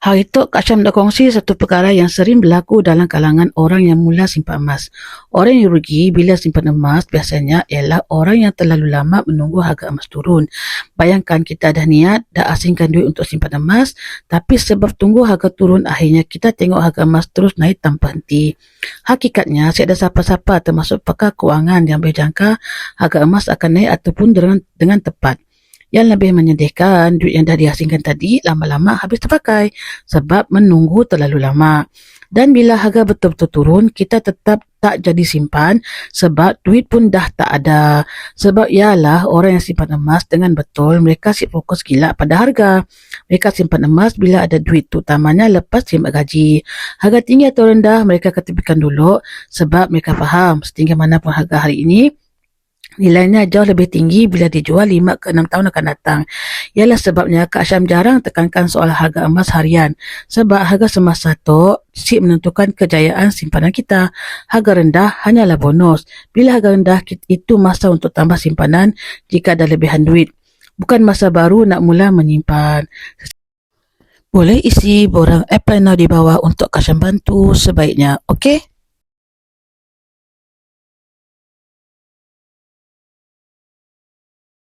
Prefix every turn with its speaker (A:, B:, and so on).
A: Hari itu Kak Syam nak kongsi satu perkara yang sering berlaku dalam kalangan orang yang mula simpan emas. Orang yang rugi bila simpan emas biasanya ialah orang yang terlalu lama menunggu harga emas turun. Bayangkan kita dah niat, dah asingkan duit untuk simpan emas, tapi sebab tunggu harga turun akhirnya kita tengok harga emas terus naik tanpa henti. Hakikatnya, tiada siapa-siapa termasuk pakar kewangan yang berjangka harga emas akan naik ataupun dengan tepat. Yang lebih menyedihkan, duit yang dah diasingkan tadi lama-lama habis terpakai sebab menunggu terlalu lama. Dan bila harga betul-betul turun, kita tetap tak jadi simpan sebab duit pun dah tak ada. Sebab ialah orang yang simpan emas dengan betul, mereka fokus gila pada harga. Mereka simpan emas bila ada duit, terutamanya lepas terima gaji. Harga tinggi atau rendah, mereka ketepikan dulu sebab mereka faham setinggi mana pun harga hari ini, nilainya jauh lebih tinggi bila dijual 5 ke 6 tahun akan datang. Ialah sebabnya Kak Syam jarang tekankan soal harga emas harian. Sebab harga semasa tu si menentukan kejayaan simpanan kita. Harga rendah hanyalah bonus. Bila harga rendah, itu masa untuk tambah simpanan jika ada lebihan duit. Bukan masa baru nak mula menyimpan. Boleh isi borang apply now di bawah untuk Kak Syam bantu sebaiknya. Okey?